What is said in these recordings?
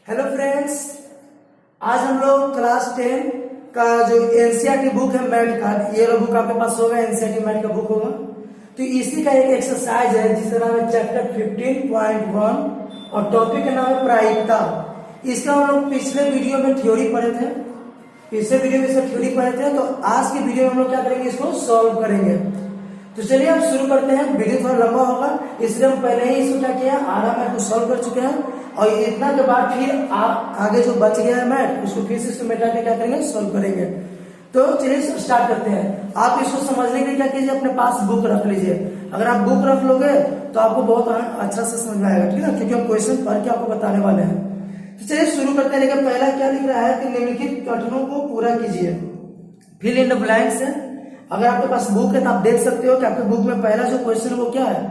Hello friends, आज हम लोग क्लास 10 का जो एनसीईआरटी बुक है मैथ का, ये वाला बुक आपके पास होगा, एनसीईआरटी मैथ का बुक होगा। तो इसी का एक एक्सरसाइज है जिसका नाम है चैप्टर 15.1 और टॉपिक का नाम है प्रायिकता। इसका हम लोग पिछले वीडियो में थ्योरी पढ़े थे, तो आज की वीडियो में हम लोग क्या करेंगे, इसको सॉल्व करेंगे। तो चलिए अब शुरू करते हैं। वीडियो थोड़ा लंबा होगा इसलिए हम पहले ही इसको क्या किया, आराम मैथ को सॉल्व कर चुके हैं और इतना के बाद फिर आगे जो बच गया है मैथ उसको फिर से इसको मिटा के क्या करेंगे, सॉल्व करेंगे। तो चलिए स्टार्ट करते हैं। आप इसको समझने के लिए क्या कीजिए, अपने पास बुक रख लीजिए। अगर आप बुक रख लोगे तो आपको बहुत अच्छा से समझ में आएगा, ठीक है, क्योंकि हम क्वेश्चन पढ़ के आपको बताने वाले हैं। तो चलिए शुरू करते हैं। लेकिन पहला क्या लिख रहा है कि निम्नलिखित कथनों को पूरा कीजिए, फिल इन द ब्लैंक्स है। अगर आपके पास बुक है तो आप देख सकते हो कि आपके बुक में पहला जो क्वेश्चन है वो क्या है,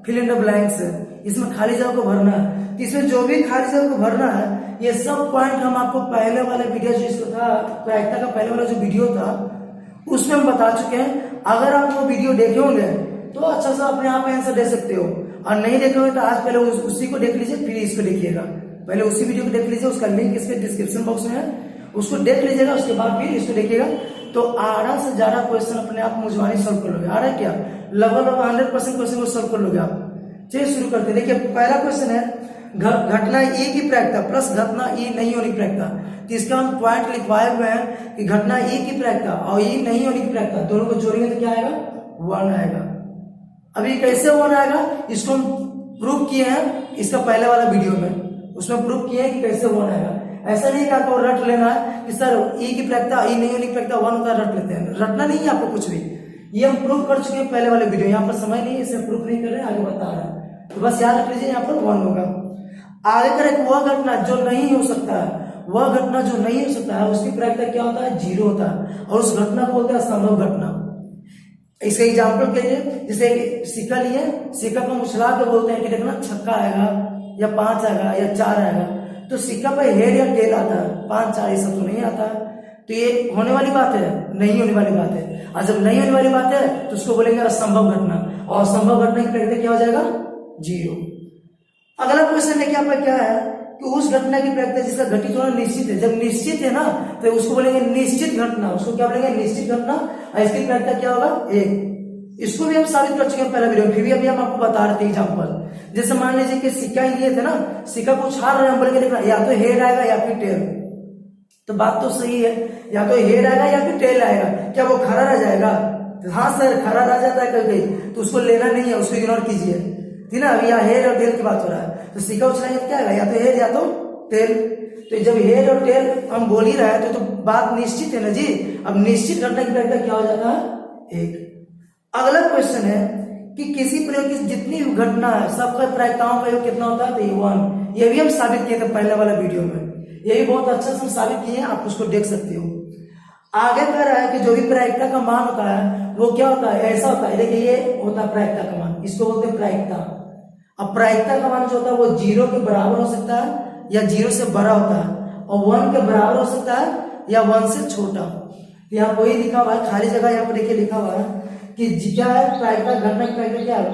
फिल इन द ब्लैंक्स है। इसमें खाली जगह को भरना है। इसमें जो भी खाली जगह को भरना है ये सब पॉइंट हम आपको पहले वाले वीडियो जो इसको था, प्रायिकता का पहले वाला जो वीडियो था उसमें हम बता चुके हैं। अगर आप वो वीडियो देखे होंगे तो अच्छा सा अपने आप आंसर दे सकते हो, और नहीं देखे होंगे तो आज पहले उसी को देख लीजिए फिर इसको देखिएगा। पहले उसी वीडियो को देख लीजिए, उसका लिंक इसके डिस्क्रिप्शन बॉक्स में है, उसको देख लीजिएगा, उसके बाद फिर इसको देखिएगा। तो आधा से ज्यादा क्वेश्चन अपने आप मुझवानी सॉल्व कर लोगे। आ रहा है क्या, लगभग 100% क्वेश्चन को सॉल्व कर लोगे आप। चलिए शुरू करते हैं। देखिए पहला क्वेश्चन है घटना ए की प्रायिकता प्लस घटना ई नहीं होने की प्रायिकता। तो इसका हम पॉइंट लिखवाए हुए हैं कि घटना ए की प्रायिकता और ई नहीं होने की प्रायिकता दोनों को जोड़ेंगे तो क्या आएगा, 1 आएगा। अभी कैसे 1 आएगा इसको हम प्रूफ किए हैं इसका पहले वाला वीडियो में, उसमें प्रूफ किए हैं कि कैसे 1 आएगा। ऐसा नहीं कि आपको रट लेना है कि सर ई की प्रायिकता ई नहीं होने की प्रायिकता 1 होता है, रट लेते हैं। रटना नहीं है आपको कुछ भी, ये हम प्रूफ कर चुके हैं पहले वाले वीडियो। यहाँ पर समय नहीं है इसलिए प्रूफ नहीं कर रहे हैं, आगे बता रहे हैं। तो बस याद रख लीजिए यहाँ पर 1 होगा। आगे करें वह घटना जो नहीं हो सकता है, वह घटना जो नहीं हो सकता है उसकी प्रायिकता क्या होता है, 0 होता है, और उस घटना को बोलते हैं असंभव घटना। इसका एग्जाम्पल के लिए जैसे सिक्का लिए, सिक्का को उछला के बोलते हैं कि देखना छक्का आएगा या 5 आएगा या 4 आएगा। तो सिक्का पर हेड या टेल आता है, 5 4 ये सब तो नहीं आता है। तो ये होने वाली बात है, नहीं होने वाली बात है। और जब नहीं होने वाली बात है तो उसको बोलेंगे असंभव घटना, और असंभव घटना की प्रायिकता क्या हो जाएगा, 0। अगला क्वेश्चन है कि आपका क्या है कि उस घटना की प्रायिकता जिसका घटित होना निश्चित है। जब निश्चित है ना तो उसको बोलेंगे निश्चित घटना, उसको क्या बोलेंगे, निश्चित घटना। और इसकी प्रायिकता क्या होगा, 1। इसको भी हम साबित कर चुके हैं पहला वीडियो में, फिर भी अभी हम आपको बता रहे थे एग्जाम्पल। जैसे मान लीजिए कि सिक्का ही लिए थे ना, सिक्का को उछाल रहे हैं, बोलेंगे देखना या तो हेड आएगा या फिर टेल। तो बात तो सही है, या तो हेड आएगा या फिर टेल आएगा। क्या वो खड़ा रह जाएगा, तो हाँ सर खड़ा रह जाता है कभी, तो उसको लेना नहीं है, उसको इग्नोर कीजिए, ठीक ना। अभी यहाँ हेड और टेल की बात हो रहा है, तो सिक्का उछलाएंगे तो क्या आएगा, या तो हेड या तो टेल। तो जब हेड और टेल हम बोल ही रहे हैं तो बात निश्चित है ना जी। अब निश्चित घटना की प्रायिकता क्या हो जाता है, 1। अगला क्वेश्चन है कि किसी प्रयोग की जितनी घटना है सबका प्रायिकताओं का योग कितना होता है, तो 1। ये भी हम साबित किए थे पहले वाला वीडियो में, ये भी बहुत अच्छा से हम साबित किए हैं, आप उसको देख सकते हो। आगे कह रहा है कि जो भी प्रायिकता का मान होता है वो क्या होता है, ऐसा होता है। देखिए ये होता है प्रायिकता का मान, इसको बोलते हैं प्रायिकता। अब प्रायिकता का मान जो होता है वो 0 के बराबर हो सकता है या 0 से बड़ा होता है, और 1 के बराबर हो सकता है या 1 से छोटा। यहाँ वही लिखा हुआ है, खाली जगह यहाँ पर देखिए लिखा हुआ है कि क्या है प्रायिकता, घटना की प्रायिकता क्या है,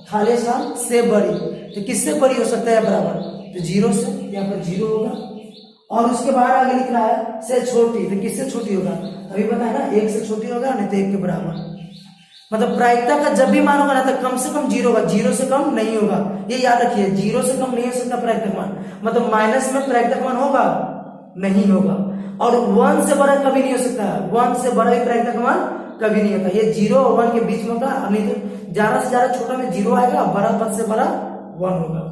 खाली स्थान से बड़ी। तो किससे बड़ी हो सकता है बराबर, तो 0 से, यहाँ पर 0 होगा। और उसके बाद आगे लिख रहा है से छोटी, तो किससे छोटी होगा, अभी पता है ना, 1 से छोटी होगा नहीं तो 1 के बराबर। मतलब प्रायिकता का जब भी मान होगा ना तो कम से कम 0 होगा, 0 से कम नहीं होगा, ये याद रखिए। 0 से कम नहीं हो सकता प्रायिकता का मान, मतलब माइनस में प्रायिकता का मान होगा नहीं होगा। और 1 से बड़ा कभी नहीं हो सकता, 1 से बड़ा भी प्रायिकता का मान कभी नहीं होता। ये 0 और 1 के बीच में होगा, नहीं तो ज्यादा से ज्यादा छोटा में 0 आएगा, बड़ा पद से बड़ा 1 होगा।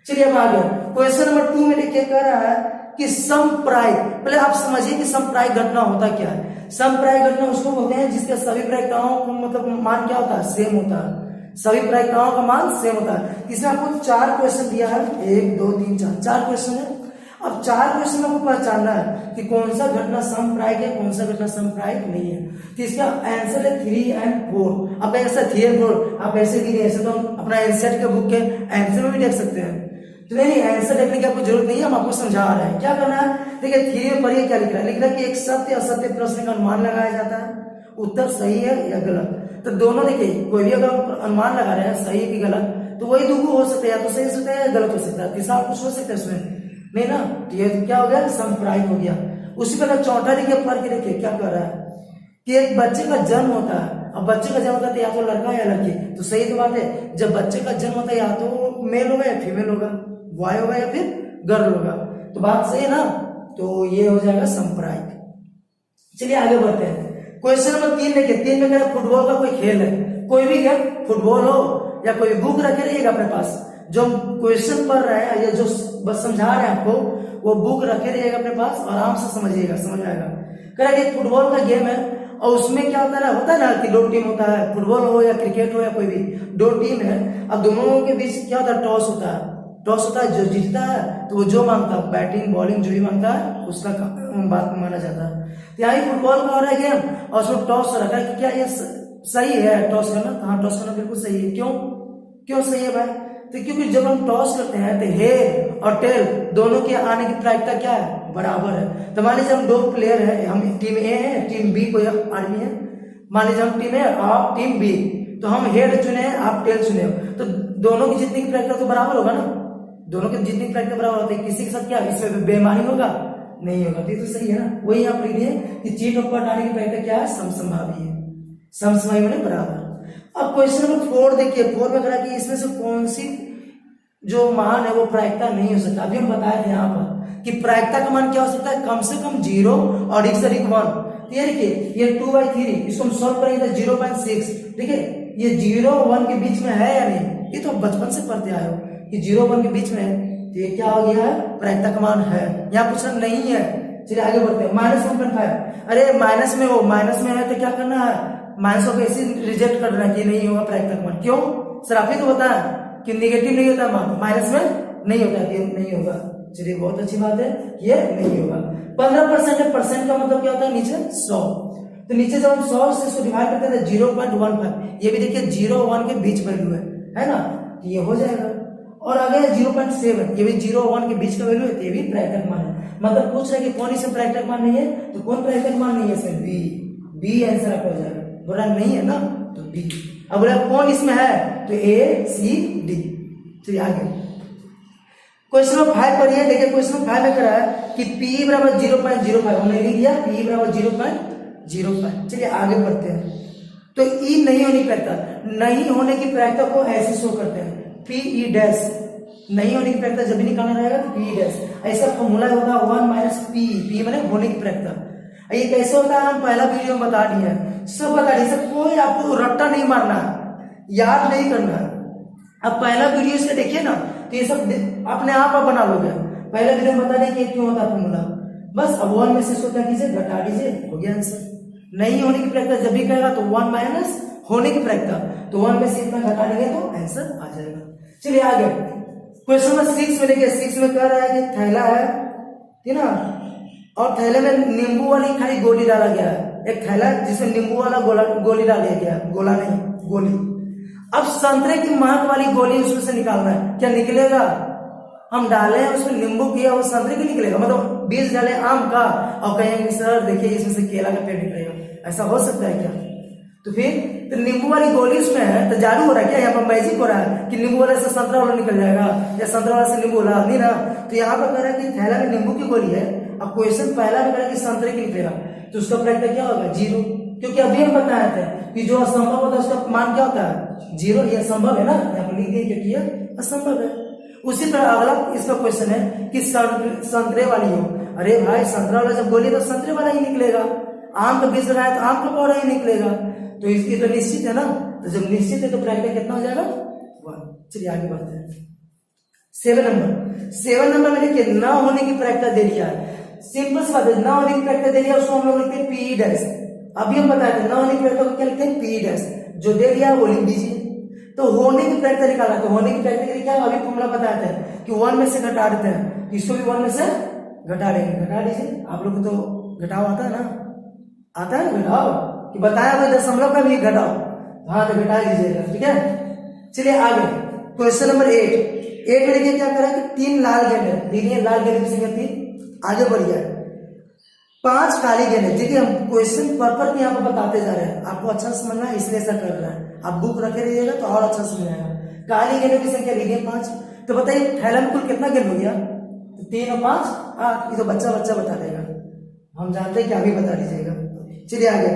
चलिए अब आगे क्वेश्चन नंबर 2 में लिखे कह रहा है कि समप्रायिक, पहले आप समझिए कि समप्रायिक घटना होता क्या है। समप्रायिक घटना उसको बोलते हैं जिसके सभी प्रायिकताओं का मतलब मान क्या होता है, सेम होता है। सभी प्रायिकताओं का मान सेम होता है। इसमें आपको 4 क्वेश्चन दिया है, 1 2 3 4 क्वेश्चन है। अब 4 क्वेश्चन आपको पहचानना है कि कौन सा घटना समप्रायिक है, कौन सा घटना समप्रायिक नहीं है। तो इसका आंसर है 3 और 4। अब ऐसा 3 और 4 आप ऐसे भी ऐसे तो अपना एनसीईआरटी के बुक के आंसर में भी देख सकते हैं। तो नहीं, आंसर देखने की आपको जरूरत नहीं है, हम आपको समझा रहे हैं क्या करना है। देखिए 3 में पढ़िए क्या लिख रहा है, लिख रहा है कि एक सत्य असत्य प्रश्न का अनुमान लगाया जाता है, उत्तर सही है या गलत। तो दोनों देखिए कोई भी अगर अनुमान लगा रहे हैं सही की गलत, तो वही 2 हो सकता है, या तो सही हो सकता है या गलत हो सकता है, तीसरा कुछ हो सकता है उसमें नहीं ना, तो ये क्या हो गया, संप्रायिक हो गया। उसी प्रकार चौथा देखिए फर्क देखिए क्या कर रहा है कि एक बच्चे का जन्म होता है, अब बच्चे का जन्म होता है तो या तो लड़का या लड़की, तो सही तो बात है, जब बच्चे का जन्म होता है या तो मेल होगा या फीमेल होगा, बॉय होगा या फिर गर्ल होगा, तो बात सही है ना, तो ये हो जाएगा संप्रायिक। चलिए आगे बढ़ते हैं। क्वेश्चन नंबर 3 देखिए, 3 में कह रहा है फुटबॉल का कोई खेल है, कोई भी गेम, फुटबॉल हो या कोई बुक रखे रहिएगा अपने पास, जो क्वेश्चन पढ़ रहे हैं या जो बस समझा रहे हैं आपको, वो बुक रखे रहिएगा अपने पास, आराम से समझिएगा, समझ आएगा। कह रहा है कि फुटबॉल का गेम है और उसमें क्या होता है ना कि 2 टीम होता है, फुटबॉल हो या क्रिकेट हो या कोई भी 2 टीम है, अब दोनों के बीच क्या होता है, टॉस होता है। टॉस होता है, जो जीतता है तो वो जो मांगता है, बैटिंग बॉलिंग जो भी मांगता है उसका बात माना जाता है। तो यहाँ फुटबॉल का हो रहा है गेम और उसमें टॉस रखा है कि क्या ये सही है टॉस करना, तो हाँ टॉस करना बिल्कुल सही है। क्यों सही है भाई, तो क्योंकि जब हम टॉस करते हैं तो हेड और टेल दोनों के आने की प्रायिकता क्या है, बराबर है। तो मान लीजिए हम 2 प्लेयर है, हम टीम ए है, टीम बी कोई आदमी है, मान लीजिए हम टीम है, आप टीम बी, तो हम हेड चुने हैं, आप टेल चुने हो, तो दोनों की जीतने की प्रायिकता तो बराबर होगा ना, दोनों के जीतने की प्रायिकता बराबर होती है। किसी के साथ क्या इसमें बेईमानी होगा, नहीं होगा, तो ये तो सही है ना। वही आप लिख दिए कि चीट और पट आने की प्रायिकता क्या है, समसंभावी है, समसंभावी माने बराबर। अब क्वेश्चन नंबर 4 देखिए, 4 में कहा कि इसमें से कौन सी जो मान है वो प्रायिकता नहीं हो सकता। अभी हम बताए थे यहाँ पर कि प्रायिकता का मान क्या हो सकता है, कम से कम 0 और 1 से अधिक 1। ये देखिए ये 2/3, इसको हम सॉल्व करेंगे तो 0.6, ठीक है, ये 0 और 1 के बीच में है या नहीं, ये तो बचपन से पढ़ते आए हो कि 0 और 1 के बीच में है, तो ये क्या हो गया है, प्रायिकता का मान है। यहाँ पूछना नहीं है। चलिए आगे बढ़ते हैं। -1.5, अरे माइनस में हो, माइनस में है तो क्या करना है, माइनस को कैसे रिजेक्ट करना है कि नहीं होगा प्रायिकता का मान। क्यों सर, आप ही तो बताया कि निगेटिव नहीं होता मान, माइनस में नहीं होता, ये नहीं होगा। चलिए बहुत अच्छी बात है, ये नहीं होगा। 15% है, परसेंट का मतलब क्या होता है, नीचे 100, तो नीचे जब हम 100 से इसको डिवाइड करते हैं 0.15, ये भी देखिए 0 और 1 के बीच वैल्यू है ना, ये हो जाएगा। और आगे 0.7, ये भी 0 और 1 के बीच का वैल्यू है, ये भी प्रायिकता मान है। मतलब पूछ रहे कि कौन इसमें प्रायिकता मान नहीं है, तो कौन प्रायिकता मान नहीं है इसमें, बी आंसर आपका हो जाएगा। बोला नहीं है ना, तो बी। अब बोला कौन इसमें है, तो ए सी डी। चलिए आगे क्वेश्चन नंबर 5 पर ये देखिए, क्वेश्चन नंबर 5 में कह रहा है कि P बराबर 0.05, हमने लिख दिया P बराबर 0.05। चलिए आगे बढ़ते हैं। तो E नहीं होने की प्रायिकता, नहीं होने की प्रायिकता को ऐसे शो करते हैं, PE डैश, नहीं होने की प्रायिकता जब भी निकालना रहेगा तो PE डैश, ऐसा फॉर्मूला होगा 1 - PE माने होने की प्रायिकता। ये कैसे होता है हम पहला वीडियो में बता दिए हैं, सब बता दिए, सब कोई आपको रट्टा नहीं मारना है, याद नहीं करना है। अब पहला वीडियो से देखिए ना, तो ये सब अपने आप बना लोगे। पहले वीडियो में बता दें कि क्यों होता है फॉर्मूला, बस अब 1 में से इसको क्या कीजिए, घटा दीजिए, हो गया आंसर। नहीं होने की प्रायिकता जब भी कहेगा तो 1 माइनस होने की प्रायिकता, तो 1 में से इतना घटा देंगे तो आंसर आ जाएगा। चलिए आगे क्वेश्चन नंबर 6 में देखिए, 6 में कह रहा है कि थैला है, ठीक ना, और थैले में नींबू वाली खाली गोली डाला गया है, एक थैला जिसमें नींबू वाला गोली डाला गया है, गोला नहीं गोली। अब संतरे की महक वाली गोली उसमें से निकालना है, क्या निकलेगा, हम डाले हैं उसमें नींबू किया, वो संतरे की निकलेगा, मतलब बीज डाले आम का और कहेंगे सर देखिए इसमें से केला का पेड़ निकलेगा, ऐसा हो सकता है क्या। तो फिर तो नींबू वाली गोली उसमें है, तो जादू हो रहा है क्या, यहाँ पर मैजिक हो रहा है कि नींबू वाले से संतरा वाला निकल जाएगा या संतरा वाला से नींबू वाला, नहीं ना। तो यहाँ पर कह रहा है कि थैला में नींबू की गोली है, अब क्वेश्चन पहला में कह रहा है कि संतरे की निकलेगा, तो उसका प्रायिकता क्या होगा, 0, क्योंकि अभी हम बताए थे कि जो असंभव होता है उसका मान क्या होता है, 0। ये असंभव है ना, यहाँ पर लिख दिए क्योंकि यह असंभव है। उसी तरह अगला इसका क्वेश्चन है कि संतरे वाली हो, अरे भाई संतरा वाला जब गोली तो संतरे वाला ही निकलेगा, आम का बीज लगाया तो आम का पौधा ही निकलेगा, तो इसकी तो निश्चित है ना, तो जब निश्चित है तो प्रायिकता कितना हो जाएगा, 1। चलिए आगे बढ़ते हैं। 7 नंबर में देखिए न होने की प्रायिकता दे दिया है, सिंपल सी बात है, न होने की प्रायिकता दे दिया उसको हम लोग लिखते हैं PE डैश। अभी हम बताए थे न होने की प्रायिकता को क्या लिखते हैं, PE डैश, जो दे दिया वो लिख दीजिए। तो होने की प्रायिकता निकाला, तो होने की प्रायिकता के लिए क्या अभी फॉर्मूला बताया था कि 1 में से घटा देते हैं, इसको भी 1 में से घटा देंगे, घटा दीजिए। आप लोग को तो घटाओ आता है ना, आता है घटाओ कि बताया भाई दशमलव का भी घटाओ, हाँ तो घटा लीजिएगा, ठीक है। चलिए आगे क्वेश्चन नंबर 8 में देखिए क्या करा कि 3 लाल गेंद है, लाल गेंद की संख्या 3, आगे बढ़िए 5 काली गेंद। देखिए हम क्वेश्चन पर्पस यहाँ पर बताते जा रहे हैं, आपको अच्छा समझना है इसलिए ऐसा कर रहा है, आप बुक रखे रहिएगा तो और अच्छा समझ आएगा। काली गेंदों की संख्या लीजिए 5, तो बताइए थैला में कुल कितना गेंद हो गया, तो 3 और 5 8। ये तो बच्चा बच्चा बता देगा, हम जानते हैं कि अभी बता दीजिएगा। चलिए आगे।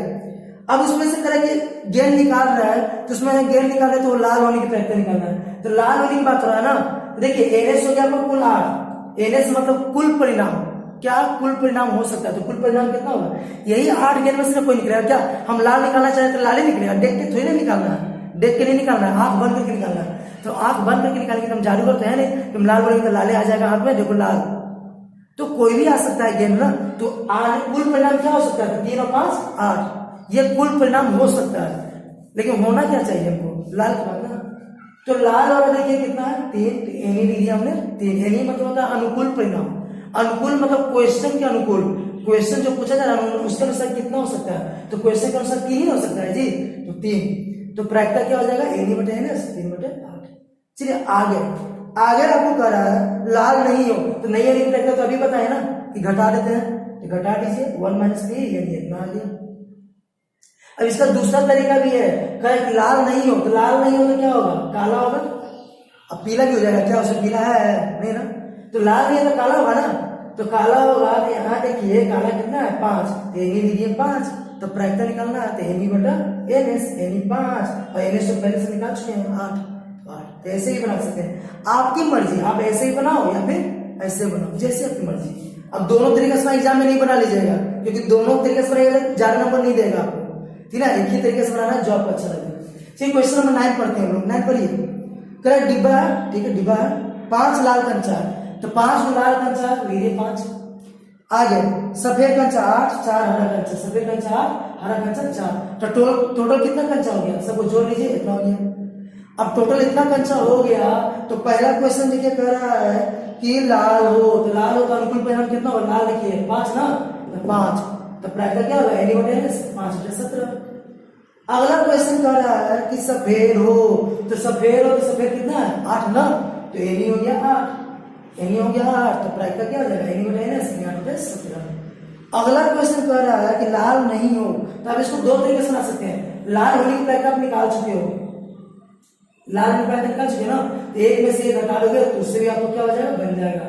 अब उसमें से करेंगे गेंद निकाल रहा है, तो उसमें गेंद निकाल रहे तो वो लाल होने की प्रयत्न निकालना है। तो लाल होने की बात हो रहा है ना, देखिए एनएस हो गया आपका कुल 8। एनएस मतलब कुल परिणाम, क्या कुल परिणाम हो सकता है, तो कुल परिणाम कितना होगा, यही 8 गेंद में से कोई निकलेगा। क्या हम लाल निकालना चाहे तो लाल ही निकलेगा, देख के थोड़ी ना निकालना है, देख के नहीं निकालना है, आंख बंद करके निकालना है। तो आंख बंद करके निकालेंगे तो हम जादूगर तो है नहीं, तुम लाल बोलेंगे तो लाले आ जाएगा हाथ में, देखो लाल, तो कोई भी आ सकता है गेंद ना। तो कुल परिणाम क्या हो सकता है, 3 और 5 8, ये कुल परिणाम हो सकता है, लेकिन होना क्या चाहिए हमको, लाल के बाद ना। तो लाल वाला देखिए कितना है 3, तो एनी लिख दिया हमने 3। एनी मतलब होता है अनुकूल परिणाम, अनुकूल मतलब क्वेश्चन के अनुकूल, क्वेश्चन जो पूछा जा रहा है उसके अनुसार कितना हो सकता है, तो क्वेश्चन के अनुसार 3 ही हो सकता है जी, तो 3। तो प्रायिकता क्या हो जाएगा, एनी बटे एनएस 3/8। चलिए आगे। आगे आपको कह रहा है लाल नहीं हो, तो नहीं है प्रायिकता, तो अभी बताए ना कि घटा देते हैं, तो घटा दीजिए 1 - 3 यानी इतना आ गया। अब इसका दूसरा तरीका भी है, कहे कि लाल नहीं हो, तो लाल नहीं हो तो क्या होगा, काला होगा। अब पीला भी हो जाएगा, क्या उसे पीला है नहीं ना, तो लाल नहीं है तो काला होगा ना, तो काला होगा। तो यहाँ देखिए काला कितना है 5, तो एनी लीजिए 5, तो प्रायिकता निकालना है तो एनी बटा एनएस, एनी 5 और एनएस तो पहले से निकाल चुके हैं 8। तो ऐसे ही बना सकते हैं, आपकी मर्जी, आप ऐसे ही बनाओ या फिर ऐसे बनाओ, जैसे आपकी मर्जी। अब दोनों तरीके से एग्जाम में नहीं बना लीजिएगा, क्योंकि दोनों तरीके से बनाइएगा ज्यादा नंबर नहीं देगा आपको, ठीक है। एक ही तरीके से बनाना है जो आपको अच्छा लगे। चलिए क्वेश्चन नंबर 9 पढ़ते हैं हम लोग। 9 पढ़िए। करें डिब्बा है, ठीक है, डिब्बा है, 5 लाल कंचा है, तो 5 लाल कंचा लीजिए 5। आगे सफेद कंचा 8, 4 हरा कंचा, सफेद कंचा 8 हरा कंचा 4, तो टोटल कितना कंचा हो गया, सबको जोड़ लीजिए, इतना हो गया। अब टोटल इतना कंचा हो गया, तो पहला क्वेश्चन देखिए कह रहा है कि लाल हो, तो लाल हो तो अनुकूल परिणाम कितना होगा, लाल देखिए 5 ना, तो 5, तो प्रायिकता क्या होगा, एनी बटे 5/17। अगला क्वेश्चन कह रहा है कि सफेद हो, तो सफेद हो तो सफेद कितना है 8 ना, तो एनी हो गया 8, एनी हो गया 8, तो प्रायिकता क्या हो जाएगा, एनी बटे 8/17। अगला क्वेश्चन कह रहा है कि लाल नहीं हो, तो आप इसको दो तरीके से बना सकते हैं। लाल होने की प्रायिकता आप निकाल चुके हो, लाल की प्रायिकता निकाल चुके ना, तो एक में से एक हटा दोगे तो उससे भी आपको क्या हो जाएगा, बन जाएगा।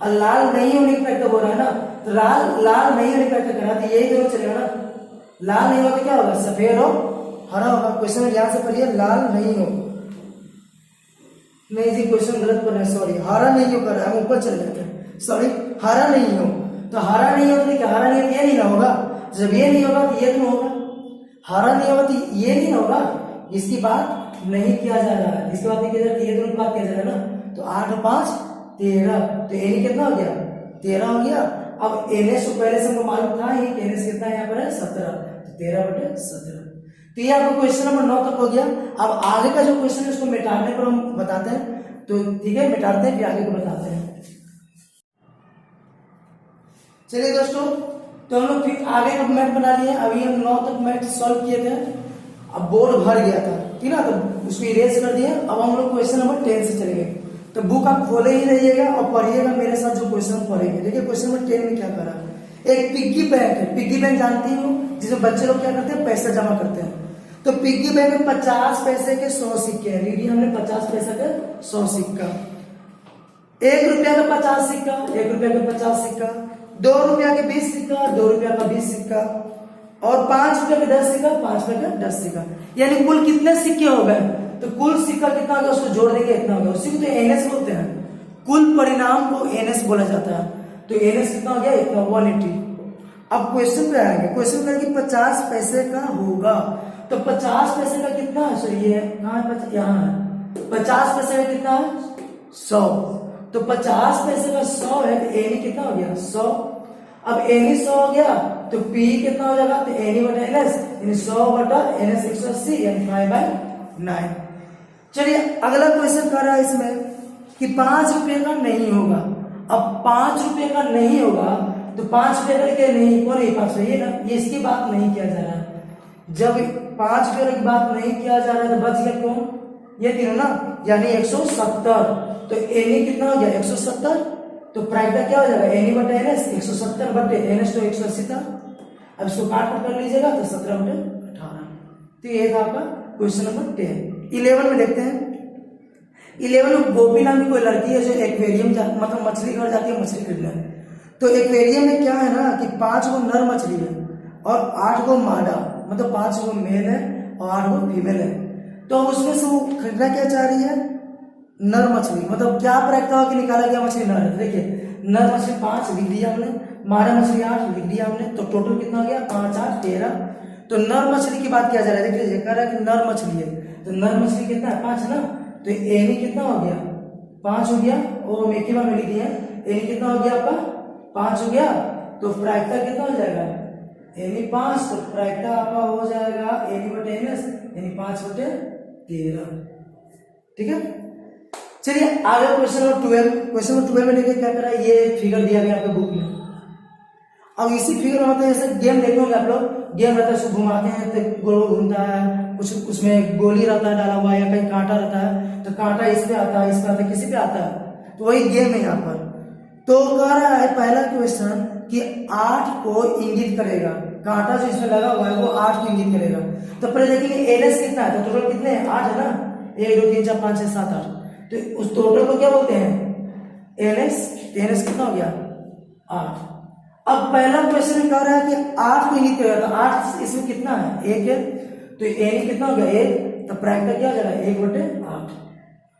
और लाल नहीं होने की प्रायिकता बोल रहा है ना, तो लाल नहीं होने की प्रायिकता कर रहा है, तो यही दोनों चलेगा ना। लाल नहीं होगा तो क्या होगा, सफेद और हरा होगा। क्वेश्चन में ध्यान से पढ़िए, लाल नहीं हो, नहीं जी क्वेश्चन गलत पढ़ रहे हैं, सॉरी, हरा नहीं हो कर रहा है, हम ऊपर चले जाते हैं, सॉरी, हरा नहीं हो, तो हरा नहीं हो तो देखिए हरा नहीं हो ये नहीं ना होगा, जब ये नहीं होगा तो ये क्यों होगा, हरा नहीं होगा तो ये नहीं होगा, इसकी बात नहीं किया जा रहा है, इसकी बात नहीं किया जा रहा है, ये दोनों की बात किया जा रहा है ना। तो 8 और 5 13, तो एनी कितना हो गया 13 हो गया। अब एनएस पहले से हमको मालूम था ही कि एनएस कितना यहाँ पर है 17, तो 13/17। तो ये आपको क्वेश्चन नंबर 9 तक हो गया। अब आगे का जो क्वेश्चन है उसको मिटाने पर हम बताते हैं, तो ठीक है मिटाते हैं फिर आगे को बताते हैं। चलिए दोस्तों, तो हम लोग फिर आगे का मैथ बना लिए। अभी हम 9 तक मैथ सॉल्व किए थे, अब बोर्ड भर गया था, ठीक ना, तो उसको इरेज कर दिया। अब हम लोग क्वेश्चन नंबर 10 से चलेंगे, तो बुक आप खोले ही रहिएगा और पढ़िएगा मेरे साथ जो क्वेश्चन पढ़ेंगे। देखिए क्वेश्चन नंबर 10 में क्या करा, एक पिग्गी बैंक है, पिग्गी बैंक जानती हूँ जिसमें बच्चे लोग क्या करते हैं, पैसा जमा करते हैं। तो पिग्गी बैंक में 50 पैसे के 100 सिक्के हैं, लीजिए हमने 50 पैसे का 100 सिक्का, 1 रुपया का 50 सिक्का, 1 रुपया का 50 सिक्का, 2 रुपया के 20 सिक्का, 2 रुपया का 20 सिक्का, और 5 रुपया का 10 सिक्का, 5 रुपया का 10 सिक्का, यानी कुल कितने सिक्के हो गए। तो कुल सिक्का कितना होगा उसको जोड़ देंगे, इतना होगा, उसी को तो एनएस बोलते हैं, कुल परिणाम को एनएस बोला जाता है। तो एनएस कितना हो गया, इतना 180। अब क्वेश्चन पे आएंगे, क्वेश्चन पे कि 50 पैसे का होगा, तो 50 पैसे का कितना है, सो ये कहाँ है, यहाँ है, 50 पैसे का कितना है 100, तो 50 पैसे का 100 है, तो एनी कितना हो गया 100। अब एनी 100 हो गया तो पी कितना हो जाएगा, तो एनी बटा एनएस, यानी 100 बटा एनएस 180, यानी 5/9। चलिए अगला क्वेश्चन कर रहा है इसमें कि 5 रुपये का नहीं होगा। अब 5 रुपये का नहीं होगा, तो 5 रुपये का क्या नहीं, कौन है 5 रुपये, ये ना, ये इसकी बात नहीं किया जा रहा है। जब 5 रुपये की बात नहीं किया जा रहा है तो बच गया कौन, ये तीनों ना, यानी 170। तो एनी कितना हो गया 170, तो प्रायिकता क्या हो जाएगा, एनी बटा एनएस 170 बटे एनएस तो 180 था। अब इसको काट कर लीजिएगा तो 17/18। तो ये था आपका क्वेश्चन नंबर 10। 11 में देखते हैं, 11 में गोपी नाम की कोई लड़की है जो एक्वेरियम मतलब मछली घर जाती है मछली खरीदने। तो एक्वेरियम में क्या है ना कि 5 गो नर मछली है और 8 गो मादा, मतलब 5 गो मेल है और 8 गो फीमेल है। तो उसमें से वो खरीदना क्या चाह रही है? नर मछली। मतलब क्या प्रायिकता होगी निकाला गया मछली नर है। देखिए नर मछली 5 लिख दिया हमने, मादा मछली 8 लिख दिया हमने, तो टोटल कितना हो गया? 5 8 13। तो नर मछली की बात किया जा रहा है। देखिए कह रहा है कि नर मछली है, तो नर मछली कितना है? 5 है ना, तो एनी कितना हो गया? 5 हो गया। और हम एक ही बार में लिख दिए, एनी कितना हो गया आपका? 5 हो गया। तो प्रायिकता कितना हो जाएगा? एनी 5, तो प्रायिकता आपका हो जाएगा एनी बटे एनएस, यानी 5 बटे 13। ठीक है, चलिए आगे क्वेश्चन नंबर 12। क्वेश्चन नंबर 12 में देखिए क्या कर रहा है, ये फिगर दिया गया आपके बुक में। अब इसी फिगर में मतलब ऐसे गेम देखे होंगे आप लोग, गेम रहता है उसको घुमाते हैं तो गोल घूमता है, कुछ उसमें गोली रहता है डाला हुआ या कहीं कांटा रहता है, तो कांटा इस पे आता है, इस पे आता है, किसी पे आता है, तो वही गेम है यहाँ पर। तो कह रहा है पहला क्वेश्चन कि 8 को इंगित करेगा, कांटा जो इसमें लगा हुआ है वो 8 को इंगित करेगा। तो पहले देखेंगे एनएस कितना है, तो टोटल कितने हैं? 8 है ना, 1 2 3 4 5 6 7 8। तो उस टोटल को क्या बोलते हैं? एनएस। एनएस कितना हो गया? 8। अब पहला क्वेश्चन कह रहा है कि 8 को इंगित करेगा, तो 8 इसमें कितना है? 1 है, तो एन कितना हो गया? 1। तो प्रायिकता क्या हो जाएगा? 1 बटे 8।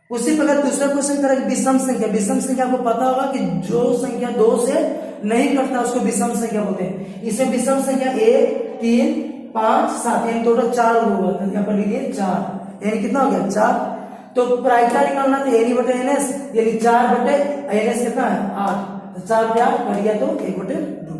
उसी प्रकार दूसरा क्वेश्चन करेगा विषम संख्या। विषम संख्या आपको पता होगा कि जो संख्या 2 से नहीं कटता उसको विषम संख्या बोलते हैं। इसमें विषम संख्या 1 3 5 7 यानी टोटल 4 होगा, तो यहाँ पर लिखिए 4, यानी कितना हो गया? 4। तो प्रायिकता निकालना तो एनी बटे एनएस, यानी 4 बटे एनएस कितना है? 8। तो 4 बटे 8 कट गया, तो 1 बटे 2।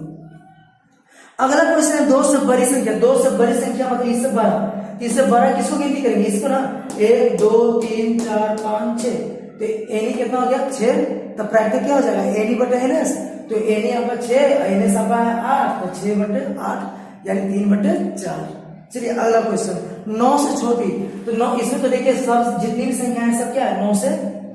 अगला क्वेश्चन है 2 से बड़ी संख्या। 2 से बड़ी संख्या मतलब इससे बड़ा, इससे बड़ा किसको गिनती करेंगे? इसको ना, 1 2 3 4 5 6, तो एनी कितना हो गया? 6। तो प्रायिकता क्या हो जाएगा? एनी बटे एनएस, तो एनी आपका 6, एनएस आपका है 8, तो 6 बटे 8 यानी 3 बटे 4। चलिए अगला क्वेश्चन 9 से छोटी। तो 9 इसमें तो देखिए सब जितनी भी संख्या है सब क्या है? 9 से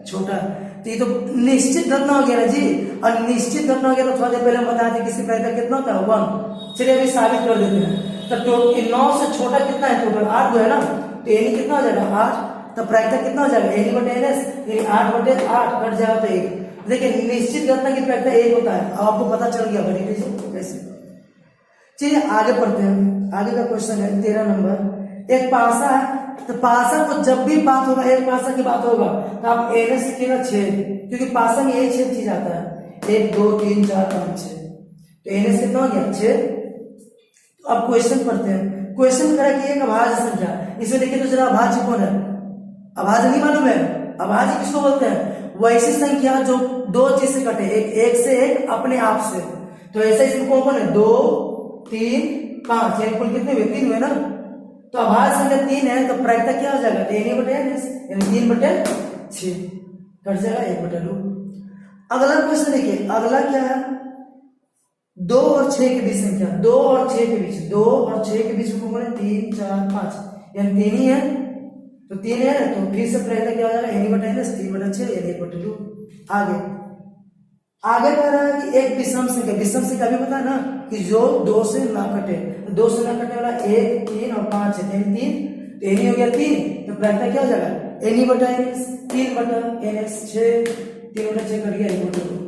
छोटा। तो ये तो निश्चित घटना हो गया ना जी, और निश्चित घटना हो गया तो थोड़ा देर पहले हम बताए थे किसकी प्रायिकता कितना होता है? 1। चलिए अभी साबित कर देते हैं। तो 9 से छोटा कितना है? टोटल 8 है ना, तो एनी कितना हो जाएगा? 8। तो प्रायिकता कितना हो जाएगा? एनी बटे एनएस, यानी 8 बटे 8 कट जाएगा तो 1। देखिए निश्चित घटना की प्रायिकता 1 होता है, अब आपको पता चल गया बड़ी कैसे। चलिए आगे पढ़ते हैं। आगे का क्वेश्चन है 13 नंबर। एक पासा है, तो पासा को जब भी बात होगा, एक पासा की बात होगा, तो आप एनएस लिखिएगा 6, क्योंकि पासा में यही 6 चीज आता है, 1 2 3 4 5 6। तो एनएस कितना हो गया? 6। अब क्वेश्चन पढ़ते हैं। क्वेश्चन करा कि एक अभाज्य संख्या, इसमें देखिए तो जरा अभाज्य कौन है? अभाज्य नहीं मालूम है? अभाज्य किसको बोलते हैं? वैसी संख्या जो 2 चीज से कटे, एक से एक अपने आप से। तो ऐसा इसमें कौन कौन है? 2 3 5, यानी कुल कितने हुए? 3 हुए ना। तो अभाज्य संख्या 3 है, तो प्रायिकता क्या हो जाएगा? एनी बटे एनएस, यानी 3 बटे 6 कट जाएगा 1 बटे 2। अगला क्वेश्चन देखिए, अगला क्या है? 2 और 6 के बीच संख्या, 2 और 6 के बीच, 2 और 6 के बीच में कौन है? 3 4 5, यानी 3 ही है, तो 3 है, तो फिर से प्रायिकता क्या हो जाएगा? एनी बटे एनएस, 3 बटे 6 यानी 1 बटे 2। आगे कह रहा है कि एक विषम संख्या। विषम संख्या भी पता है ना कि जो 2 से ना कटे, तो 2 से ना कटने वाला 1 3 और 5 है, यानी 3, तो एनी हो गया 3, तो प्रायिकता क्या हो जाएगा? एनी बटा एनएस, 3 बटा एनएस 6, 3 बटा 6 कट गया 1 बटे 2।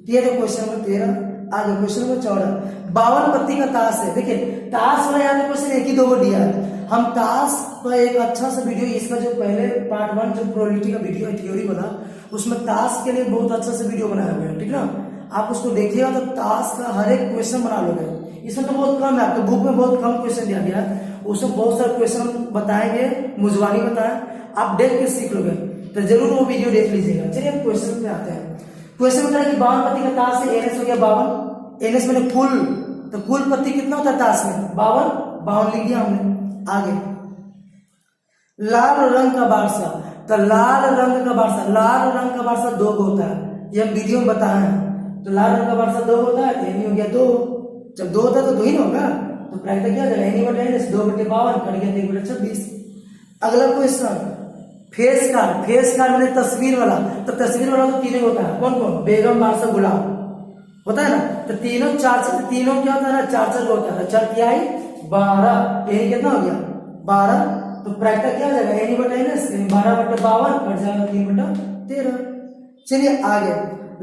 ये तो क्वेश्चन नंबर 13। आगे क्वेश्चन नंबर 14। 52 पत्ती का ताश है। देखिए ताश वाला यहाँ पे क्वेश्चन 1 ही 2 दिया है। हम ताश का एक अच्छा सा वीडियो, इसका जो पहले पार्ट 1 जो प्रोबेबिलिटी का वीडियो है थ्योरी वाला, उसमें ताश के लिए बहुत अच्छा सा वीडियो बनाया हुआ है, ठीक ना। आप उसको देखिएगा तो ताश का हर एक क्वेश्चन बना लोगे। इसमें तो बहुत कम है, आपके बुक में बहुत कम क्वेश्चन दिया गया है, उसमें बहुत सारे क्वेश्चन बताएंगे, मुजवानी बताए, आप देख के सीख लोगे, तो जरूर वो वीडियो देख लीजिएगा। चलिए हम क्वेश्चन पे आते हैं। क्वेश्चन होता है कि 52 पत्ती का ताश है, एनएस हो गया 52, एनएस मैंने कुल, तो कुल पत्ती कितना होता है ताश में? 52 लिख दिया हमने। आगे लाल रंग का बारसा, तो लाल रंग का बारसा, लाल रंग का बारसा 2 को होता है, ये हम वीडियो में बताए हैं। तो लाल रंग का बारसा 2 होता है, एनी हो गया 2, जब 2 होता है तो 2 ही ना होगा, तो प्रायिकता क्या हो जाएगा? एनी बटे एनएस, 2 बटे 52 कट गया 1 बटे 26। अगला question face card. Face card मैंने तस्वीर वाला, तो तस्वीर वाला तो 3 होता है, कौन कौन? बेगम बारसा गुलाब होता है ना, तो तीनों क्या होता है ना, 4 होता है, 4 तिहाई 12, यही कितना हो गया? 12, तो प्रायिकता क्या हो जाएगा, एन बटा एन एस, 12/52 कट जाएगा 3/13। चलिए आगे,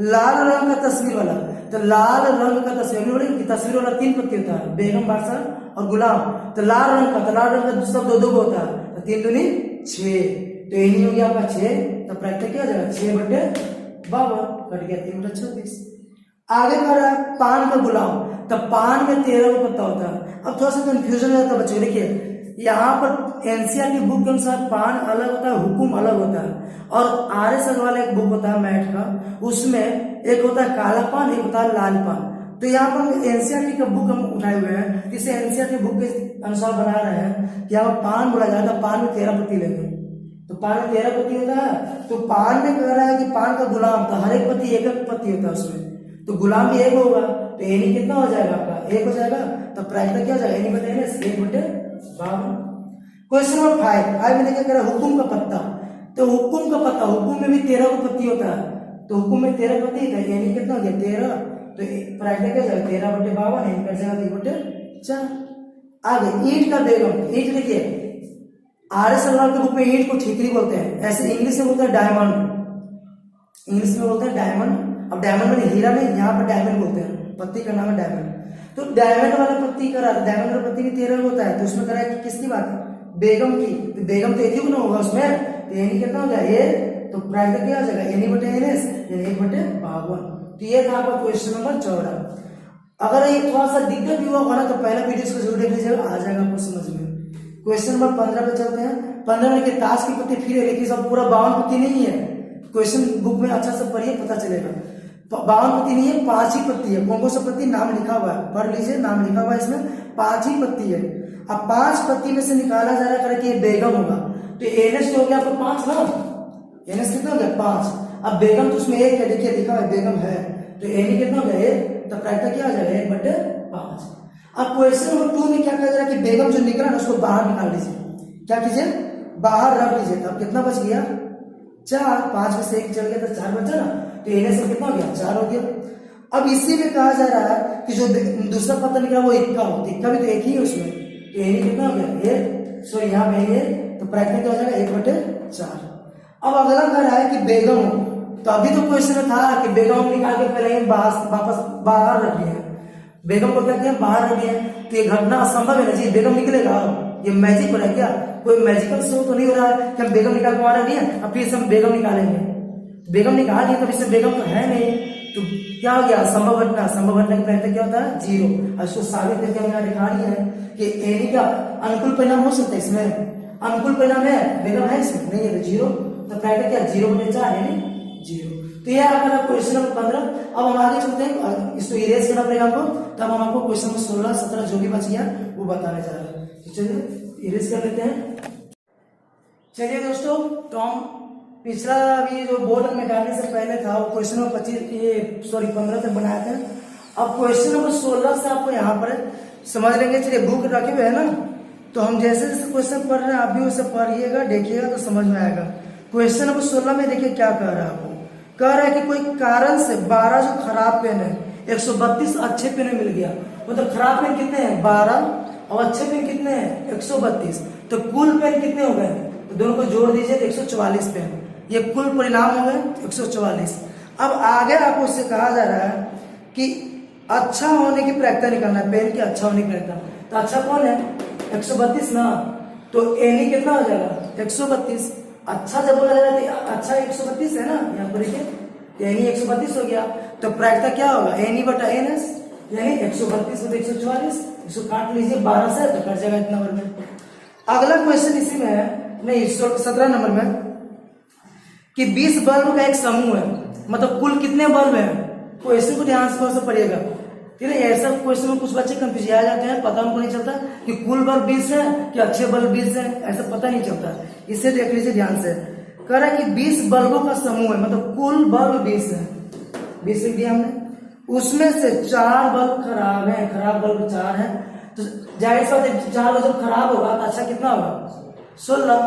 लाल रंग का तस्वीर वाला, तो लाल रंग का तस्वीर वाला 3 पत्ती होता है, बेगम बादशाह और गुलाम। तो लाल रंग का सब 2-2 होता है, तो 3 दूनी 6, तो एन हो गया आपका 6, तो प्रायिकता क्या हो जाएगा 6/52 कट गया 3/36। आगे कर रहा है पान का गुलाम, तो पान में 13 को पत्ता होता है। अब थोड़ा सा कंफ्यूजन हो जाता है बच्चों, देखिए यहाँ पर एनसीईआरटी बुक के अनुसार पान अलग होता है, हुकुम अलग होता है, और आरएस अग्रवाल एक बुक होता है मैथ का, उसमें एक होता है काला पान, एक होता है लाल पान। तो यहाँ पर एनसीईआरटी का बुक हम उठाए हुए हैं, जिसे एनसीईआरटी बुक के अनुसार बना रहे हैं कि यहाँ पान बोला जाता है, पान में 13 पत्ती लेंगे, तो पान में 13 पत्ती होता है। तो पान में कह रहा है कि पान का गुलाम, तो हर एक पत्ती एक पत्ती होता है उसमें, तो गुलाम भी 1 होगा, तो एनी कितना हो जाएगा आपका 1 हो जाएगा, तो प्रायिकता क्या हो जाएगा एनी बटे एन एस 1/52। क्वेश्चन नंबर 5 में देखिए कह रहा है हुकुम का पत्ता, तो हुकुम का पत्ता, हुकुम में भी 13 को पत्ती होता है, तो हुकुम में 13 पत्ती है, यानी कितना हो गया 13, तो प्रायिकता क्या हो जाएगा 13/52, यानी कर जाएगा 3/4। आगे ईंट का बेगम, ईंट देखिए आरएस अग्रवाल के बुक में ईंट को ठीकरी बोलते हैं, ऐसे इंग्लिश में बोलते हैं डायमंड, इंग्लिश में बोलते हैं डायमंड। अब डायमंड मैंने हीरा नहीं, यहाँ पर डायमंड बोलते हैं, पत्ती का नाम है डायमंड। तो डायमंड वाला पत्ती करा, डायमंड वाला पत्ती भी 13 होता है, तो उसमें करा है कि किसकी बात है, बेगम की, तो बेगम तो 1 ही ना होगा उसमें, तो यानी कितना हो जाएगा ये, तो प्रायिकता क्या हो जाएगा एनी बटे एन एस, यानी 1/52। तो ये था आपका क्वेश्चन नंबर 14। अगर ये थोड़ा सा दिक्कत भी हुआ ना, तो पहला वीडियो इसको जरूर देख लीजिएगा, आ जाएगा आपको समझ में। क्वेश्चन नंबर 15 पे चलते हैं। 15 में देखिए ताश की पत्ती फिर है, लेकिन सब पूरा 52 पत्ती नहीं है, क्वेश्चन बुक में अच्छा से पढ़िए पता चलेगा। 52 पत्ती नहीं है, 5 ही पत्ती है, कौन कौन सा पत्ती नाम लिखा हुआ है, पढ़ लीजिए, नाम लिखा हुआ है इसमें, 5 ही पत्ती है। अब 5 पत्ती में से निकाला जा रहा है कि ये बेगम होगा, तो एनएस तो हो गया आपको 5 ना, एनएस कितना हो गया 5। अब बेगम तो उसमें 1 है, देखिए लिखा हुआ है बेगम है, तो एनी कितना हो गया 1, तो प्रायिकता क्या हो जाएगा 1/5। अब क्वेश्चन नंबर 2 में क्या कहा जा रहा है कि बेगम जो निकला ना उसको बाहर निकाल लीजिए, क्या कीजिए बाहर रख लीजिए। अब कितना बच गया 4, 5 में से 1 चल गया तो 4 बचा ना, तो एनएस में कितना हो गया 4 हो गया। अब इसी में कहा जा रहा है कि जो दूसरा पत्ता निकला वो 1 का हो, तो 1 का भी तो 1 ही है उसमें, तो एनी कितना हो गया 1, सॉरी यहाँ पे ये, तो प्रायिकता क्या हो जाएगा 1/4। अब अगला कह रहा है कि बेगम हो, तो अभी तो क्वेश्चन था कि बेगम निकाल के पहले वापस बाहर रख दिया, बेगम को क्या किया बाहर रख दिया, तो ये घटना असंभव है ना जी, बेगम निकलेगा, ये मैजिक हो रहा है क्या, कोई मैजिकल शो तो नहीं हो रहा है कि हम बेगम निकाल के वहां रख दिए, अब फिर से हम बेगम निकालेंगे, बेगम निकाल दिए, तभी से बेगम तो है नहीं, तो क्या हो गया संभव घटना, संभव घटना की प्रायिकता क्या होता है 0। और इसको साबित करके हम यहाँ दिखा रही है कि एनी का अनुकूल परिणाम हो सकता है, इसमें अनुकूल परिणाम है, बेगम है इसमें नहीं है, तो 0, तो प्रायिकता क्या 0/4 यानी 0। तो ये आपका क्वेश्चन नंबर 15। अब हम आगे चलते हैं, इसको इरेज करना पड़ेगा हमको, तब हम आपको क्वेश्चन नंबर 16, 17 जो भी बच गया वो बताने जा रहे हैं। तो चलिए इरेज कर लेते हैं। चलिए दोस्तों, तो हम पिछला अभी जो बोर्ड में डालने से पहले था वो क्वेश्चन नंबर 15 तक बनाए थे। अब क्वेश्चन नंबर 16 से आपको यहाँ पर समझ लेंगे। चलिए बुक रखे हुए है ना, तो हम जैसे जैसे क्वेश्चन पढ़ रहे हैं आप भी उसे पढ़िएगा, देखिएगा तो समझ में आएगा। क्वेश्चन नंबर 16 में देखिए क्या कह रहा है आपको, कह रहा है कि कोई कारण से 12 जो खराब पेन है 132 अच्छे पेन मिल गया, मतलब खराब पेन कितने हैं 12 और अच्छे पेन कितने हैं 132, तो कुल पेन कितने हो गए, तो दोनों को जोड़ दीजिए तो 144 पेन, ये कुल परिणाम हो गए 144। अब आगे आपको उससे कहा जा रहा है कि अच्छा होने की प्रायिकता निकालना है, पेन की अच्छा होने की प्रायिकता, तो अच्छा कौन है 132 ना, तो एनी कितना हो जाएगा 132। अच्छा जब बोला जाएगा तो अच्छा 132 है ना, यहाँ पर देखिए एनी 132 हो गया, तो प्रायिकता क्या होगा एनी बटा एन एस, यानी 132 बटा 144, इसको काट लीजिए 12 से तो कट जाएगा इतना नंबर में। अगला क्वेश्चन इसी में है, नहीं 17 नंबर में, कि 20 बल्ब का एक समूह है, मतलब कुल कितने बल्ब है, क्वेश्चन को ध्यान से थोड़ा सा पढ़िएगा, ठीक है। ऐसा क्वेश्चन में कुछ बच्चे कंफ्यूज आ जाते हैं, पता उनको नहीं चलता कि कुल बल्ब 20 है कि अच्छे बल्ब 20 है, ऐसा पता नहीं चलता, इसे देख लीजिए ध्यान से। कह रहा है कि 20 बल्बों का समूह है, मतलब कुल बल्ब 20 है, 20 लिख दिया हमने, उसमें से 4 बल्ब खराब है, खराब बल्ब 4 है, तो जाहिर सी बात है 4 बल्ब जब खराब होगा तो अच्छा कितना होगा 16।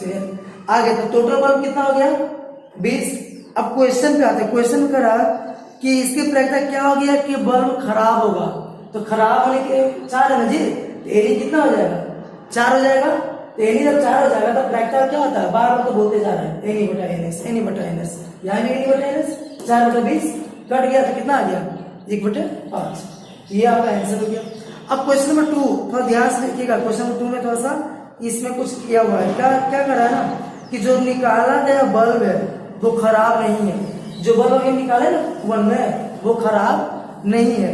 चलिए आगे, तो टोटल बल्ब कितना हो गया 20। अब क्वेश्चन पे आते हैं, क्वेश्चन में करा कि इसकी प्रायिकता क्या हो गया कि बल्ब खराब होगा, तो खराब होने के 4 है ना जी, तो एनी कितना हो जाएगा 4 हो जाएगा, तो एनी जब 4 हो जाएगा तो प्रायिकता क्या होता है, बार बार तो बोलते जा रहे हैं एनी बटा एनएस, एनी बटा एनएस, यहाँ भी एनी बटा एनएस, 4/20 कट गया तो कितना आ गया 1/5। ये आपका आंसर हो गया। अब क्वेश्चन नंबर 2 थोड़ा ध्यान से देखिएगा। क्वेश्चन नंबर 2 में थोड़ा सा इसमें कुछ किया हुआ है। क्या क्या करा है ना कि जो निकाला गया बल्ब है वो खराब नहीं है। जो बल्ब अभी निकाले ना 1 में वो खराब नहीं है।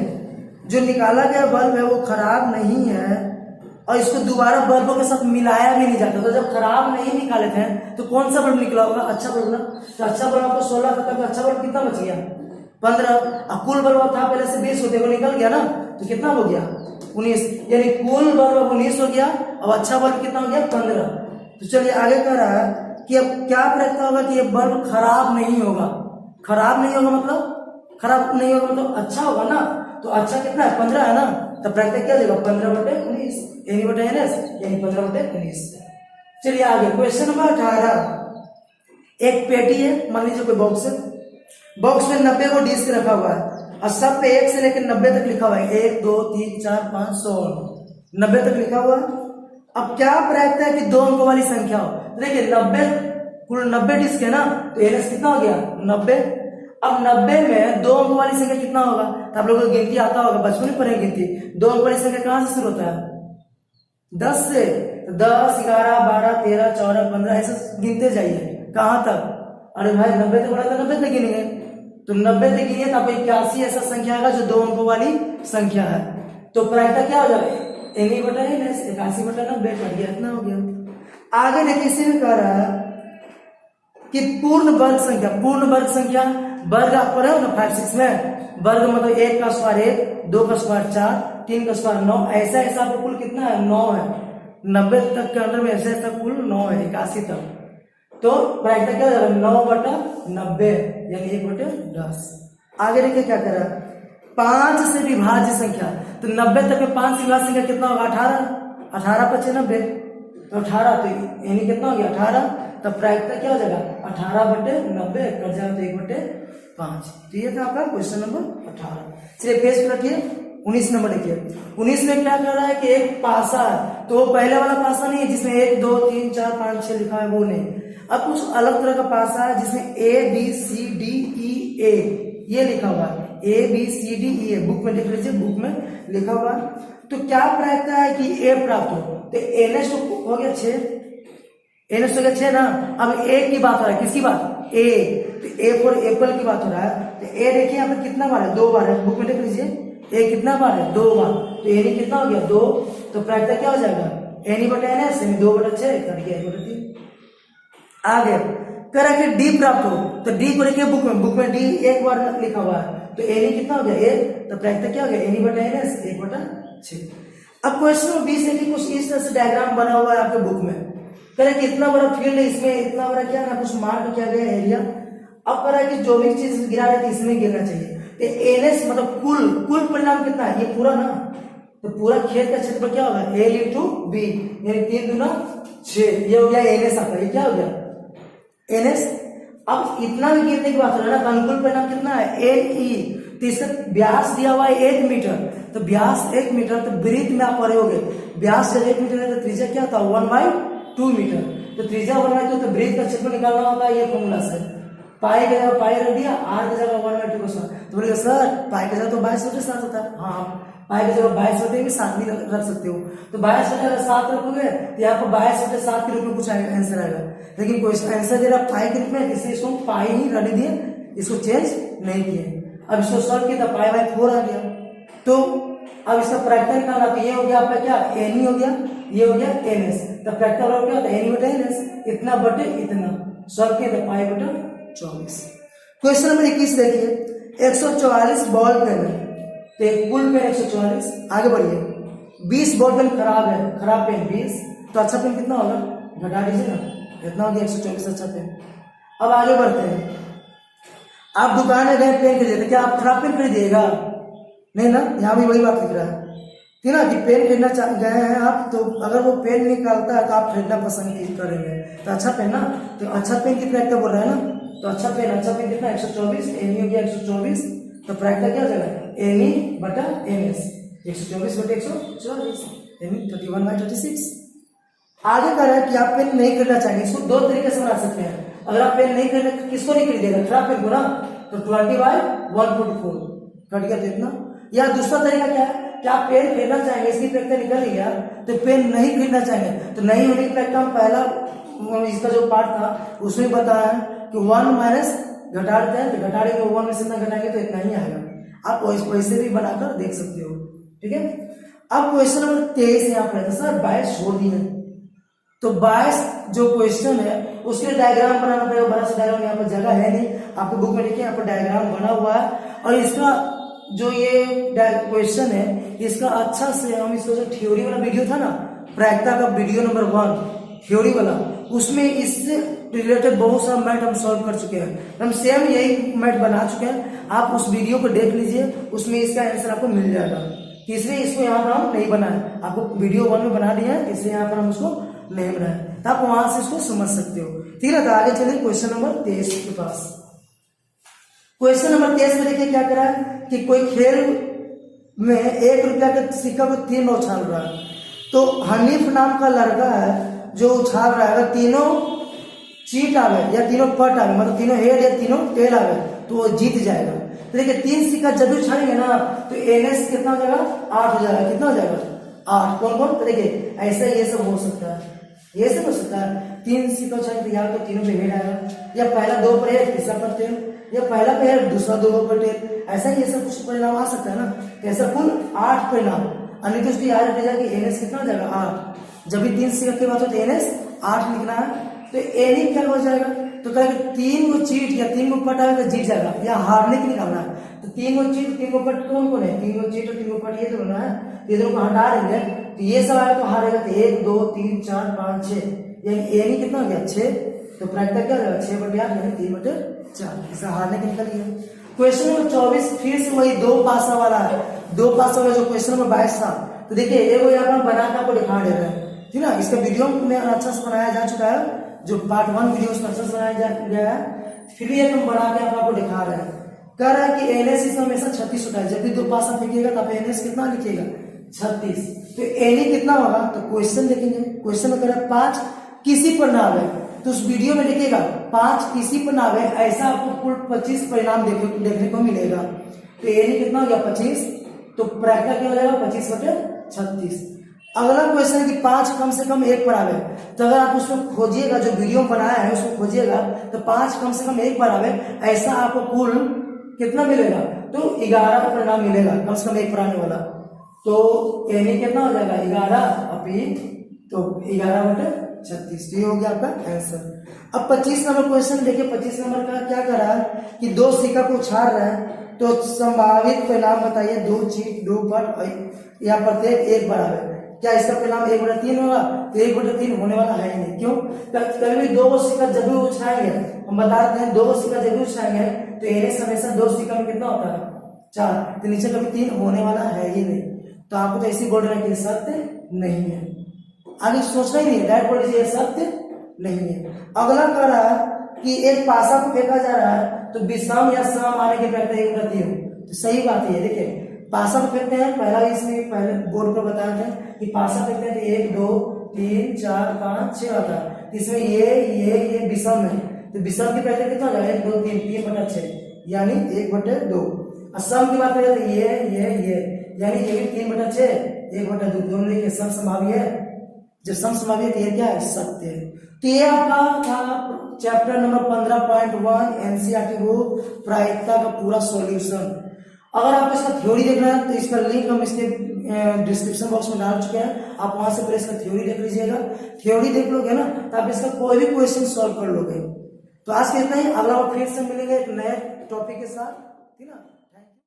जो निकाला गया बल्ब है वो खराब नहीं है और इसको दोबारा बल्बों के साथ मिलाया भी नहीं जाता। तो जब खराब नहीं निकाले थे तो कौन सा बल्ब निकला होगा, अच्छा बल्ब ना। तो अच्छा बल्ब आपको 16 था, तो अच्छा बल्ब कितना बच गया 15। अब कुल बल्ब था पहले से 20 होते, वो निकल गया ना, तो कितना हो गया 19। यानी कुल बल्ब 19 हो गया और अच्छा बल्ब कितना हो गया 15। तो चलिए आगे कह रहा है कि अब क्या प्रयत्न होगा कि ये बल्ब खराब नहीं होगा। खराब नहीं होगा मतलब, खराब नहीं होगा मतलब अच्छा होगा ना। तो अच्छा कितना है 15 है ना, तो प्रयत्न क्या जाएगा 15/19 एनी बटा एनएस यानी 15/19। चलिए आगे क्वेश्चन नंबर 18। एक पेटी है, मान लीजिए कोई बॉक्स है, बॉक्स में 90 को डिस्क रखा हुआ है और सब पे 1 से लेकर 90 तक लिखा हुआ है। 1 2 3 4 5 100 90 तक लिखा हुआ है। अब क्या प्रायिकता है कि 2 अंकों वाली संख्या हो। तो देखिए 90 कुल 90 डिस्क है ना, तो एनएस कितना हो गया 90। अब 90 में 2 अंकों वाली संख्या कितना होगा, तो आप लोगों को गिनती आता होगा, बचपन में पढ़े गिनती। 2 अंकों वाली संख्या कहां से शुरू होता है 10 से। 10 11 12 13 14 15 ऐसे गिनते जाइए कहां तक। अरे भाई 90 तक बोला तो 90 तक गिनेंगे, तो 90 तक गिनिए तो आपको 81 ऐसा संख्या आएगा जो 2 अंकों वाली संख्या है। तो प्रायिकता क्या हो जाएगा एनी बटा एनएस 81/90 कट गया, इतना हो गया। आगे देखिए इसी में कह रहा है कि पूर्ण वर्ग संख्या, पूर्ण वर्ग संख्या वर्ग आप पढ़े हो ना 5 6 में। वर्ग मतलब 1 का स्क्वायर 1, 2 का स्क्वायर 4, 3 का स्क्वायर 9, ऐसा ऐसा आपको कुल कितना है 9 है। 90 तक के अंदर में ऐसा ऐसा कुल 9 है 81 तक। तो प्रायिकता क्या हो जाएगा 9/90 यानी 1/10। आगे देखिए क्या कर रहा है 5 से विभाज्य संख्या। तो 90 तक में 5 से विभाज्य संख्या कितना होगा 18। 18 × 5 = 90, तो 18 तो यानी कितना हो गया 18। तो प्रायिकता क्या हो जाएगा 18/90 कट जाएगा तो 1/5। तो ये था आपका क्वेश्चन नंबर 18। चलिए पेज पर रखिए 19 नंबर देखिए। 19 में क्या कर रहा है कि एक पासा है, तो वो पहले वाला पासा नहीं है जिसमें 1 2 3 4 5 6 लिखा है, वो नहीं। अब कुछ अलग तरह का पासा है जिसमें ABCDEA ये लिखा हुआ है। ABCDEA बुक में लिख लीजिए, बुक में लिखा हुआ है। तो क्या प्रायिकता है कि ए प्राप्त हो। तो एनएस हो गया 6, एनएस हो गया 6 ना। अब ए की बात हो रहा है, किसकी बात ए, तो ए फॉर एप्पल की बात हो रहा है। तो ए देखिए यहाँ पे कितना बार है 2 बार है, बुक में लिख लीजिए ए कितना बार है 2 बार। तो एनी कितना हो गया 2। तो प्रायिकता क्या हो जाएगा एनी बटा एनएस यानी 2/6 कट गया 1/3। आगे कह कि डी प्राप्त हो। तो डी को देखिए बुक में डी 1 बार लिखा हुआ है, तो एनी कितना हो गया 1। तो प्रायिकता क्या हो गया एनी बटा एनएस 1/6। अब क्वेश्चन नंबर 20 है कि कुछ इस तरह से डायग्राम बना हुआ है आपके बुक में। कह रहे कि इतना बड़ा फील्ड है, इसमें इतना बड़ा क्या ना कुछ मार्क किया गया एरिया। अब कह रहा है कि जो भी चीज गिरा रही थी इसमें गिरना चाहिए। तो एनएस मतलब कुल परिणाम कितना है ये पूरा ना, तो पूरा खेत का क्षेत्रफल क्या होगा L × B यानी 3 दूना 6। ये हो गया एनएस आपका, ये क्या हो गया एनएस। अब इतना भी गिरने की बात हो रहा है ना, तो अनुकूल परिणाम कितना है LE। तो इसका व्यास दिया हुआ है 1 मीटर, तो व्यास 1 मीटर। तो वृत्त में आप पढ़े होगे व्यास जब 1 मीटर है तो त्रिज्या क्या था 1/2 मीटर। तो त्रिज्या 1/2 तो वृत्त का क्षेत्रफल निकालना होता है ये फॉर्मूला से। पाई की जगह पाई रख दिया, आर की जगह 1/2 को सर। तो बोलेगा सर पाई की जगह तो 22/7 होता है। हाँ पाई की जगह 22/7 भी रख सकते हो। तो 22/7 रखोगे तो यहाँ पर 22/7 के रूप में कुछ आंसर आएगा, लेकिन कोई आंसर दे रहा पाई के रूप में, इसलिए इसको पाई ही रहने दिए, इसको चेंज नहीं किए। अब इसको सॉल्व किया तो पाई/4 आ गया। तो अब इसका प्रायिकता निकालना, तो ये हो गया आपका क्या एनी हो गया, ये हो गया एनएस। तो प्रायिकता क्या होता है एनी बटे एनएस, इतना बटे इतना। सॉल्व किया तो पाई/24। क्वेश्चन नंबर 21 देखिए 144 बॉल पेन है, तो कुल पेन 144। आगे बढ़िए 20 बॉल पेन खराब है, खराब पेन 20, तो अच्छा पेन कितना होगा घटा दीजिए ना, कितना हो गया 124 अच्छा पेन। अब आगे बढ़ते हैं। आप दुकान में गए पेन खरीदे, तो क्या आप खराब पेन खरीदिएगा नहीं ना, यहाँ भी वही बात लिख रहा है ठीक ना कि पेन खरीदना गए हैं आप, तो अगर वो पेन निकालता है तो आप खरीदना पसंद करेंगे। तो अच्छा पेन ना, तो अच्छा पेन की प्रायिकता बोल रहा है ना, तो अच्छा पेन कितना 124, एनी हो गया 124। तो प्रायिकता क्या हो जाएगा एनी बटा एनएस 124/124 यानी 31/36। आगे कह रहा है कि आप पेन नहीं खरीदना चाहेंगे, इसको दो तरीके से बना सकते हैं। अगर आप पेन नहीं खरीदना, किसको नहीं खरीदेगा, खराब पेन को ना, तो 20/144 कट गया तो इतना। या दूसरा तरीका क्या है कि आप पेन खरीदना चाहेंगे, इसकी पैक्टा निकल गया, तो पेन नहीं खरीदना चाहेंगे, तो नहीं होने की पैक्टा हम पहला इसका जो पार्ट था उसमें बताया कि 1 माइनस घटाते हैं, तो घटाएंगे 1 में से इतना घटाएंगे तो इतना ही आएगा। आप वैसे भी बनाकर देख सकते हो, ठीक है। अब क्वेश्चन नंबर 23 यहाँ पर है, सर 22 छोड़ दिए, तो 22 जो क्वेश्चन है उसके लिए डायग्राम बनाना पड़ेगा, बड़ा सा डायग्राम, यहाँ पर जगह है नहीं, आपको बुक में देखिए यहाँ पर डायग्राम बना हुआ है। और इसका जो ये क्वेश्चन है, इसका अच्छा से हम इसका जो थ्योरी वाला वीडियो था ना, प्रायिकता का वीडियो नंबर 1 थ्योरी वाला, उसमें इससे रिलेटेड बहुत सारा मैथ हम सॉल्व कर चुके हैं, हम सेम यही मैथ बना चुके हैं। आप उस वीडियो को देख लीजिए, उसमें इसका आंसर आपको मिल जाएगा। इसलिए इसको यहाँ पर हम नहीं बनाए, आपको वीडियो 1 में बना दिया है, इसलिए यहाँ पर हम उसको नहीं बनाए, तो आप वहां से इसको समझ सकते हो, ठीक है। तो आगे चलिए क्वेश्चन नंबर 23 के पास। क्वेश्चन नंबर 23 में देखिए क्या करा है कि कोई खेल में 1 रुपया के सिक्का को 3 बार उछाल रहा है, तो हनीफ नाम का लड़का है जो उछाल रहा है, अगर तीनों चीट आवे या तीनों पट आवे, मतलब तीनों हेड या तीनों टेल आवे, तो वो जीत जाएगा। तो देखिए 3 सिक्का जब भी उछालेंगे ना, तो एनएस कितना हो जाएगा, 8 हो जाएगा। कितना हो जाएगा, 8। कौन कौन, तो देखिए ऐसा ये सब हो सकता है, ये सब हो सकता है। 3 सिक्का उछालेंगे तो या तो तीनों पे हेड आएगा, या पहला 2 पर हेड, तीसरा पर टेल, या पहला पे हेड, दूसरा 2 पर टेल, ऐसा ये सब कुछ परिणाम आ सकता है ना। तो ऐसा कुल 8 परिणाम, अन्य तो उसकी याद रखा जाए कि एनएस कितना हो जाएगा, 8। जब भी 3 सिक्का की बात हो तो एनएस 8 लिखना है, तो एनी क्या हो जाएगा, तो कहेगा 3 को चीट या 3 को पट आएगा तो जीत जाएगा, या हारने की निकालना है। तो 3 को चीट 3 को पट कौन कौन है, 3 को चीट और 3 को पट ये दोनों है, ये दोनों को हटा देंगे तो ये सब आएगा, तो हारेगा। तो 1 2 3 4 5 6, यानी एनी कितना हो गया, 6। तो प्रायिकता क्या हो जाएगा, 6/8 यानी 3/4, इसका हारने की निकल गया। क्वेश्चन नंबर 24 फिर से वही 2 पासा वाला है, 2 पासा वाला जो क्वेश्चन नंबर 22 था। तो देखिए एगो यहाँ पर बना के आपको दिखा दे रहे हैं, ठीक है। इसका वीडियो में अच्छा से बनाया जा चुका है, जो पार्ट 1 वीडियो उसमें अच्छा से बनाया गया है, फिर भी हम बना के आपको दिखा रहे हैं। कह रहा है कि एनएस इसमें हमेशा 36 होता है, जब भी 2 पासा फेंकिएगा तब एनएस कितना लिखिएगा, 36। तो एनी कितना होगा, तो क्वेश्चन देखेंगे, क्वेश्चन में कह रहा है 5 किसी पर ना आवे, तो उस वीडियो में देखिएगा 5 किसी पर ना आवे, ऐसा आपको कुल 25 परिणाम देखने को मिलेगा। तो एनी कितना हो गया, 25। तो प्रायिकता क्या हो जाएगा, 25/36। अगला क्वेश्चन है कि 5 कम से कम 1 पर आवे, तो अगर आप उसको खोजिएगा, जो वीडियो बनाया है उसको खोजिएगा, तो 5 कम से कम 1 पर आवे, ऐसा आपको कुल कितना मिलेगा, तो 11 का परिणाम मिलेगा, कम से कम 1 पर आने वाला। तो एनी कितना हो जाएगा, 11 अपी, तो 11/36। ये हो गया आपका आंसर। अब 25 नंबर क्वेश्चन देखिए, 25 नंबर का क्या कर रहा है कि 2 सिक्का को उछाल रहा है, तो संभावित परिणाम बताइए, 2 चीट 2 पट या प्रत्येक 1 बराबर। क्या इसका परिणाम 1/3 होगा, तो 1/3 होने वाला है ही नहीं। क्यों, कभी 2 सिक्का जब भी उछाएंगे, हम बता देते हैं 2 सिक्का जब भी उछाएंगे तो एनएस हमेशा 2 सिक्का में कितना होता है, 4, तो नीचे कभी 3 होने वाला है ही नहीं। तो आपको तो ऐसी बोल रहे हैं कि सत्य नहीं है, आगे सोचना ही नहीं है, डायरेक्ट बोल दीजिए सत्य नहीं है। अगला कह रहा है कि एक पासा को फेंका जा रहा है, तो विषम या सम आने के पहले 1/3, तो सही बात है। देखिए पासा को फेंकते हैं, पहला इसमें पहले बोर्ड पर बताया था कि पासा फेंकते हैं तो 1 2 3 4 5 6 आता है, इसमें ये विषम है, तो विषम की पहले कितना हो जाएगा, 1 2 3 3/6 यानी 1/2। और सम की बात करें तो ये यानी ये भी 3/6 1/2, दोनों लिखे सम संभाव्य है। जब सम संभाव्य तो ये क्या है, सत्य है। तो ये आपका था चैप्टर नंबर 15.1 एनसीईआरटी बुक प्रायिकता का पूरा सॉल्यूशन। अगर आपको इसका थ्योरी देखना है तो इसका लिंक हम इसके डिस्क्रिप्शन बॉक्स में डाल चुके हैं, आप वहां से पहले इसका थ्योरी देख लीजिएगा। थ्योरी देख लोगे ना तो आप इसका कोई भी क्वेश्चन सॉल्व कर लोगे। तो आज के इतना ही, अगला बार फिर से मिलेंगे एक नए टॉपिक के साथ, ठीक है ना।